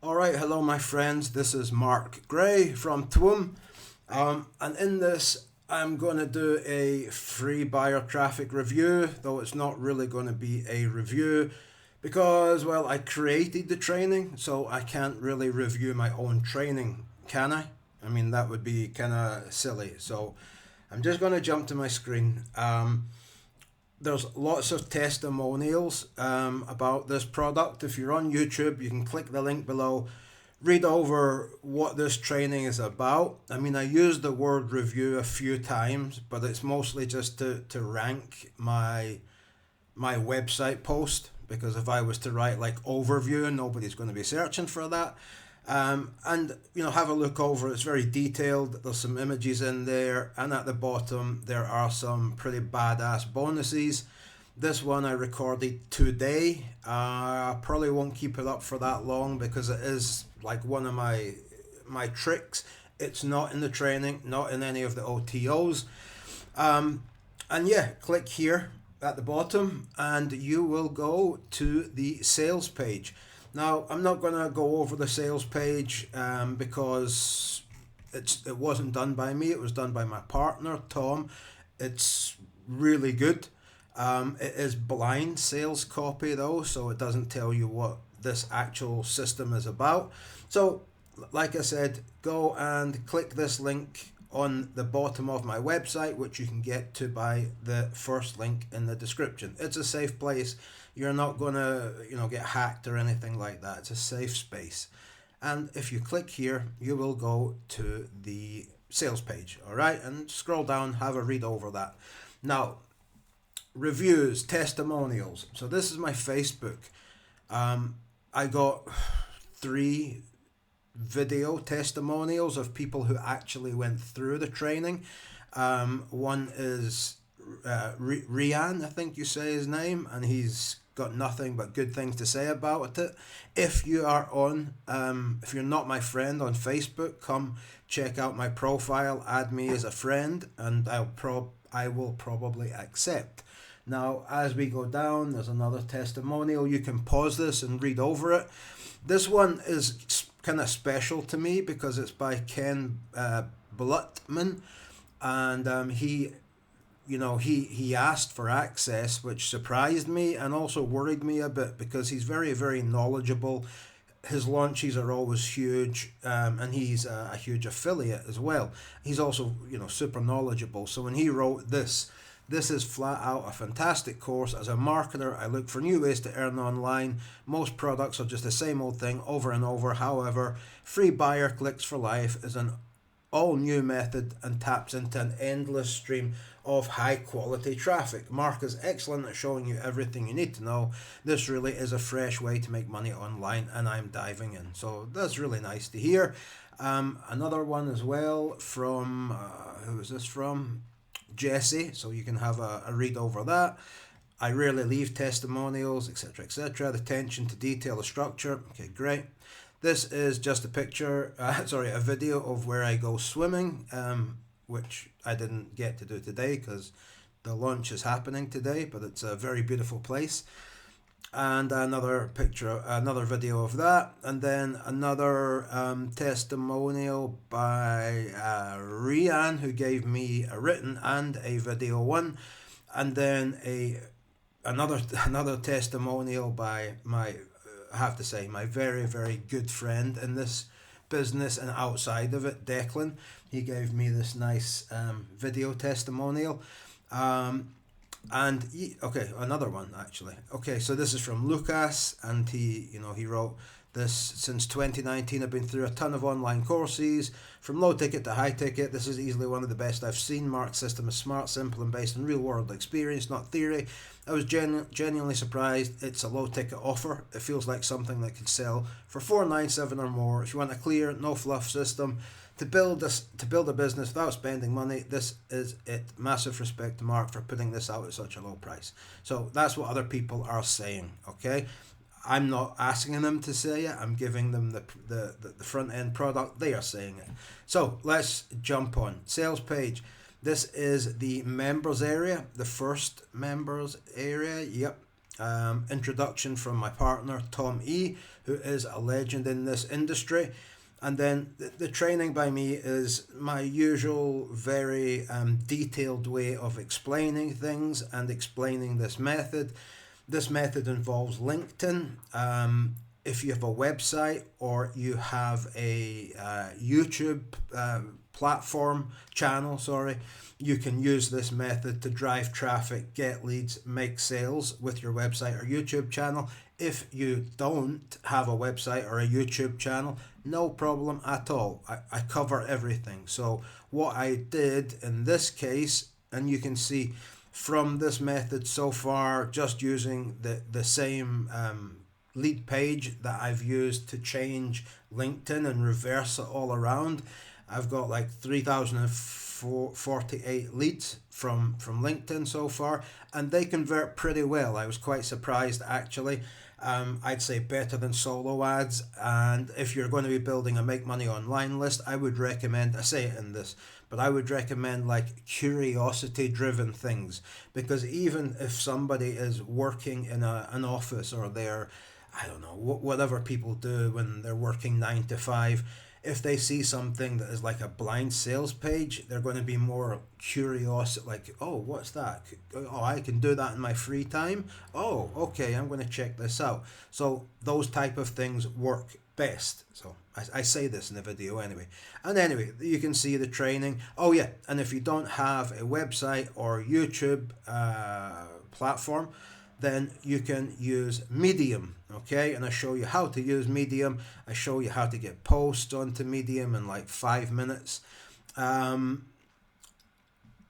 Alright, hello my friends, this is Mark Gray from TWIM, and in this I'm going to do a free buyer traffic review, though it's not really going to be a review because, well, I created the training, so I can't really review my own training, can I? I mean, that would be kind of silly, so I'm just going to jump to my screen. There's lots of testimonials about this product. If you're on YouTube, you can click the link below, read over what this training is about. I mean, I used the word review a few times, but it's mostly just to rank my website post, because if I was to write like overview, nobody's going to be searching for that. And have a look over. It's very detailed. There's some images in there, and at the bottom there are some pretty badass bonuses. This one I recorded today. I probably won't keep it up for that long because it is like one of my tricks. It's not in the training, not in any of the OTOs. And yeah, click here at the bottom and you will go to the sales page. Now, I'm not going to go over the sales page because it wasn't done by me. It was done by my partner, Tom. It's really good. It is blind sales copy though, so it doesn't tell you what this actual system is about. So, like I said, go and click this link on the bottom of my website, which you can get to by the first link in the description. It's a safe place. You're not gonna, get hacked or anything like that. It's a safe space. And if you click here, you will go to the sales page, all right? And scroll down, have a read over that. Now, reviews, testimonials. So this is my Facebook. I got 3 video testimonials of people who actually went through the training. One is Rian, I think you say his name, and he's got nothing but good things to say about it. If you are if you're not my friend on Facebook, come check out my profile, add me as a friend, and I will probably accept. Now, as we go down, there's another testimonial. You can pause this and read over it. This one is kind of special to me because it's by Ken Blutman, and he asked for access, which surprised me and also worried me a bit because he's very, very knowledgeable. His launches are always huge, and he's a huge affiliate as well. He's also, super knowledgeable. So when he wrote this is flat out a fantastic course. As a marketer, I look for new ways to earn online. Most products are just the same old thing over and over. However, free buyer clicks for life is an all new method and taps into an endless stream of high quality traffic. Mark is excellent at showing you everything you need to know. This really is a fresh way to make money online, and I'm diving in. So that's really nice to hear. Another one as well from, who is this from? Jesse, so you can have a read over that. I rarely leave testimonials, etc., etc. The attention to detail, the structure. Okay, great. This is just a picture, a video of where I go swimming, which I didn't get to do today because the launch is happening today, but it's a very beautiful place. And another picture, another video of that, and then another testimonial by Rian, who gave me a written and a video one, and then another testimonial by my, I have to say, my very, very good friend in this business and outside of it, Declan. He gave me this nice video testimonial. Okay, another one actually. Okay, so this is from Lucas, and he wrote this: since 2019, I've been through a ton of online courses, from low ticket to high ticket. This is easily one of the best I've seen. Mark's system is smart, simple, and based on real world experience, not theory. I was genuinely surprised. It's a low ticket offer. It feels like something that could sell for $497 or more. If you want a clear, no fluff system to build a business without spending money, this is it. Massive respect to Mark for putting this out at such a low price. So that's what other people are saying. Okay, I'm not asking them to say it. I'm giving them the front end product. They are saying it. So let's jump on sales page. This is the members area, the first members area. Yep. introduction from my partner Tom E, who is a legend in this industry. And then the training by me is my usual very detailed way of explaining things and explaining this method. This method involves LinkedIn. If you have a website or you have a YouTube platform channel, you can use this method to drive traffic, get leads, make sales with your website or YouTube channel. If you don't have a website or a YouTube channel, no problem at all. I cover everything. So what I did in this case, and you can see from this method so far, just using the same lead page that I've used to change LinkedIn and reverse it all around, I've got like 3,048 leads from LinkedIn so far, and they convert pretty well. I was quite surprised actually. I'd say better than solo ads. And if you're going to be building a make money online list, I would recommend, I say it in this, but I would recommend like curiosity driven things, because even if somebody is working in an office, or they're, I don't know, whatever people do when they're working 9 to 5, if they see something that is like a blind sales page, they're going to be more curious, like, oh, what's that? Oh, I can do that in my free time. Oh, okay, I'm going to check this out. So those type of things work best. So I say this in the video anyway. And anyway, you can see the training. Oh yeah, and if you don't have a website or YouTube platform, then you can use Medium, okay? And I show you how to use Medium. I show you how to get posts onto Medium in like 5 minutes.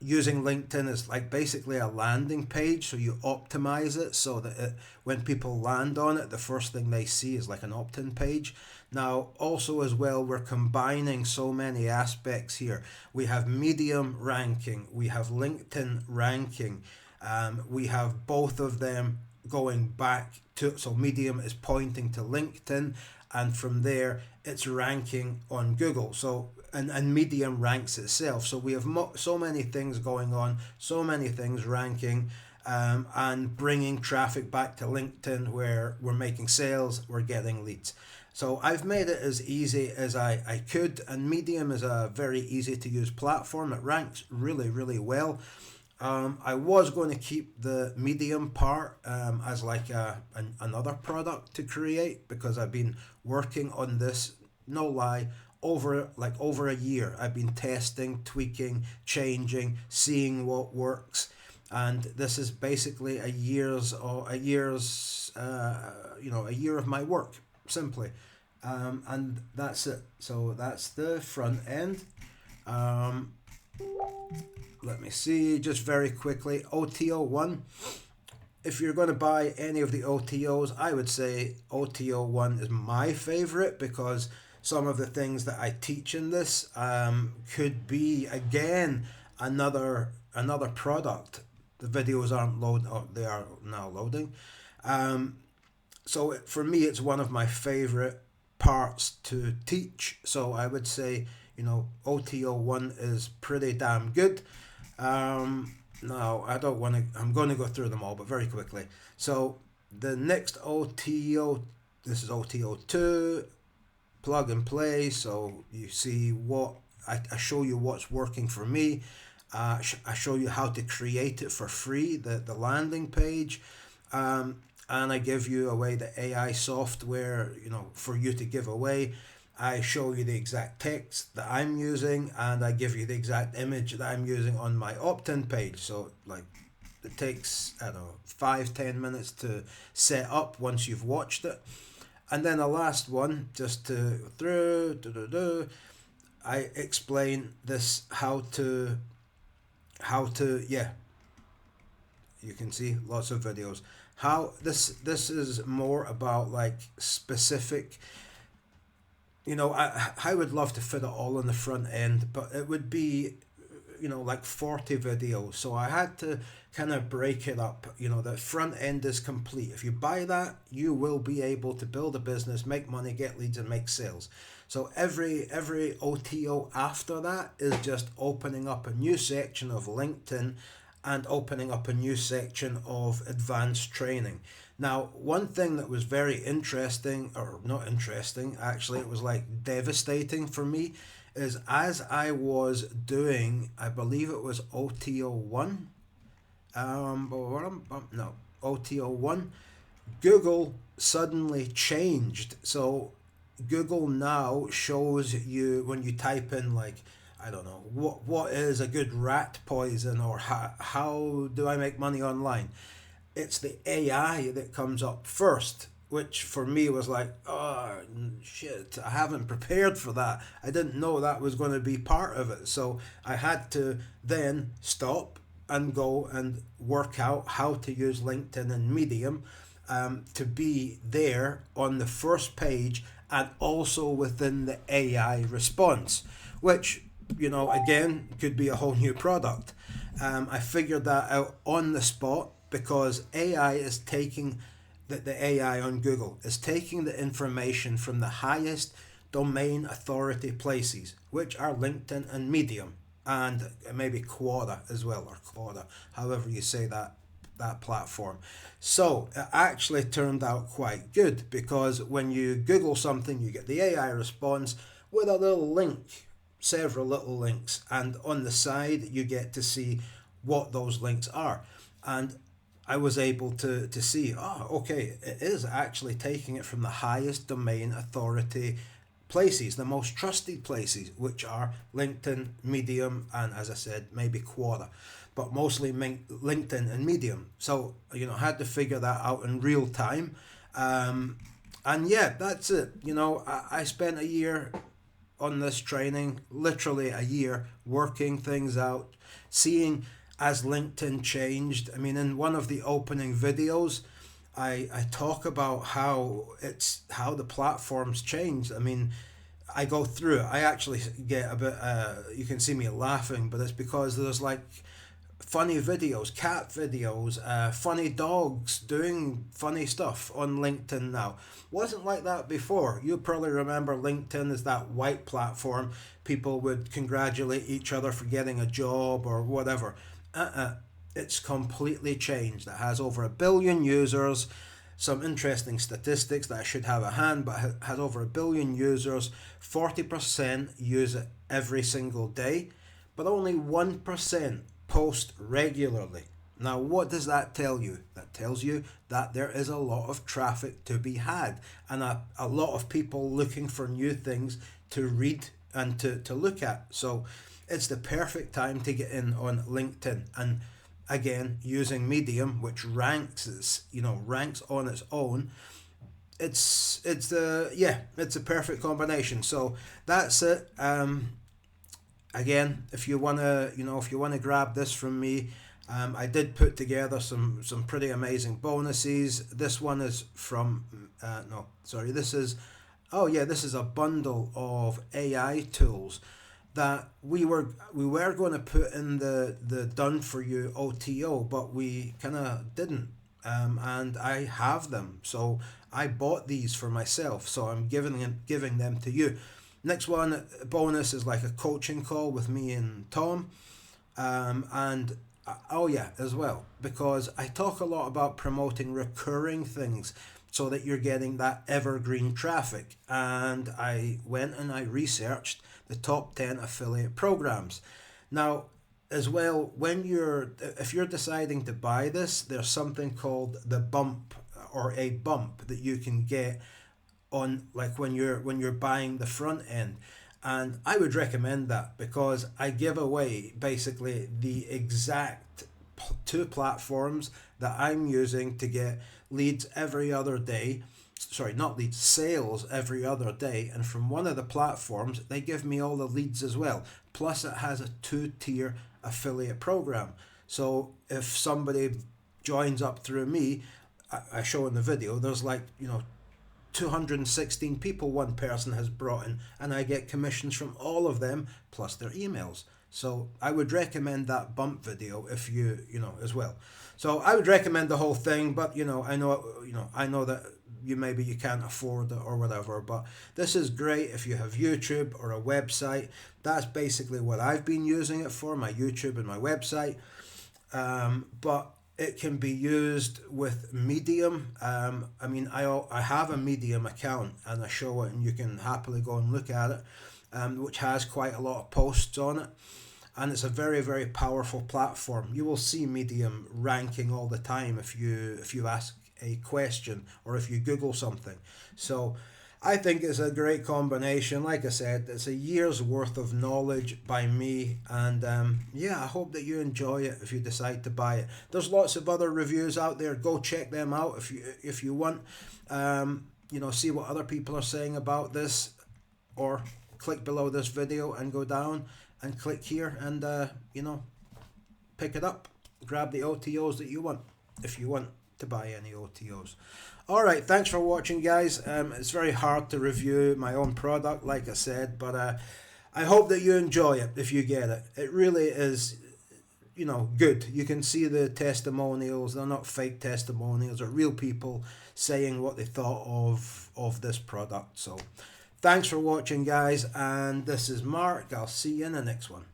Using LinkedIn is like basically a landing page, so you optimize it so that when people land on it, the first thing they see is like an opt-in page. Now, also as well, we're combining so many aspects here. We have Medium ranking, we have LinkedIn ranking. We have both of them going back to, so Medium is pointing to LinkedIn, and from there it's ranking on Google. So and Medium ranks itself. So we have so many things going on, so many things ranking, and bringing traffic back to LinkedIn, where we're making sales, we're getting leads. So I've made it as easy as I could, and Medium is a very easy to use platform. It ranks really, really well. I was going to keep the Medium part as like another product to create, because I've been working on this, no lie, over a year. I've been testing, tweaking, changing, seeing what works, and this is basically a year of my work simply, and that's it. So that's the front end. Let me see, just very quickly, OTO 1. If you're going to buy any of the OTOs, I would say OTO 1 is my favorite, because some of the things that I teach in this could be, again, another product. The videos aren't loading, oh, they are now loading. So for me, it's one of my favorite parts to teach. So I would say, OTO 1 is pretty damn good. Now, I'm going to go through them all, but very quickly. So the next OTO, this is OTO 2, plug and play. So you see what, I show you what's working for me. I show you how to create it for free, the landing page. And I give you away the AI software, for you to give away. I show you the exact text that I'm using, and I give you the exact image that I'm using on my opt-in page. So like it takes, 5-10 minutes to set up once you've watched it. And then the last one, just to go through, I explain this how to you can see lots of videos. How this is more about like specific. I would love to fit it all on the front end, but it would be, like 40 videos. So I had to kind of break it up. The front end is complete. If you buy that, you will be able to build a business, make money, get leads, and make sales. So every OTO after that is just opening up a new section of LinkedIn and opening up a new section of advanced training. Now, one thing that was very interesting, or not interesting, actually, it was like devastating for me, is as I was doing, I believe it was OTO1, no, OTO1, Google suddenly changed. So Google now shows you when you type in, like, I don't know, what is a good rat poison, or how do I make money online? It's the AI that comes up first, which for me was like, oh shit, I haven't prepared for that. I didn't know that was going to be part of it. So I had to then stop and go and work out how to use LinkedIn and Medium, to be there on the first page and also within the AI response, which, again, could be a whole new product. I figured that out on the spot because AI is taking the AI on Google is taking the information from the highest domain authority places, which are LinkedIn and Medium, and maybe Quora as well, or Quora, however you say that platform. So it actually turned out quite good because when you Google something, you get the AI response with a little link, several little links, and on the side you get to see what those links are. And I was able to see, okay, it is actually taking it from the highest domain authority places, the most trusted places, which are LinkedIn, Medium, and as I said, maybe Quora, but mostly LinkedIn and Medium. So, I had to figure that out in real time. And yeah, that's it. I spent a year on this training, literally a year, working things out, seeing as LinkedIn changed. I mean, in one of the opening videos, I talk about how the platforms changed. I mean, I go through it. I actually get a bit, you can see me laughing, but it's because there's like funny videos, cat videos, funny dogs doing funny stuff on LinkedIn now. Wasn't like that before. You probably remember LinkedIn as that white platform. People would congratulate each other for getting a job or whatever. It's completely changed. It has over 1 billion users. Some interesting statistics that I should have at hand, but it has over 1 billion users. 40% use it every single day, but only 1% post regularly. Now, what does that tell you? That tells you that there is a lot of traffic to be had and a lot of people looking for new things to read and to look at. So it's the perfect time to get in on LinkedIn. And again, using Medium, which ranks on its own, it's a perfect combination. So that's it. Again, if you wanna grab this from me, I did put together some pretty amazing bonuses. This one is from this is a bundle of AI tools that we were going to put in the done for you OTO, but we kind of didn't. And I have them, so I bought these for myself, so I'm giving them to you. Next one bonus is like a coaching call with me and Tom, and as well, because I talk a lot about promoting recurring things so that you're getting that evergreen traffic. And I went and I researched the top 10 affiliate programs. Now, as well, if you're deciding to buy this, there's something called the bump, or a bump that you can get on, like when you're buying the front end. And I would recommend that because I give away basically the exact two platforms that I'm using to get leads every other day. Sorry, not leads, sales every other day. And from one of the platforms, they give me all the leads as well. Plus, it has a 2-tier affiliate program. So if somebody joins up through me, I show in the video, there's 216 people one person has brought in, and I get commissions from all of them plus their emails. So I would recommend that bump video if you as well. So I would recommend the whole thing, but I know that you can't afford it or whatever, but this is great if you have YouTube or a website. That's basically what I've been using it for, my YouTube and my website. but it can be used with Medium. I mean, I have a Medium account and I show it, and you can happily go and look at it, which has quite a lot of posts on it. And it's a very, very powerful platform. You will see Medium ranking all the time if you ask a question or if you Google something. So I think it's a great combination. Like I said, it's a year's worth of knowledge by me, and yeah, I hope that you enjoy it if you decide to buy it. There's lots of other reviews out there. Go check them out if you want. You know, see what other people are saying about this, or click below this video and go down and click here and you know, pick it up. Grab the OTOs that you want if you want to buy any OTOs. Alright, thanks for watching, guys. It's very hard to review my own product, like I said, but I hope that you enjoy it if you get it. It really is, you know, good. You can see the testimonials. They're not fake testimonials. They're real people saying what they thought of this product. So thanks for watching, guys, and this is Mark. I'll see you in the next one.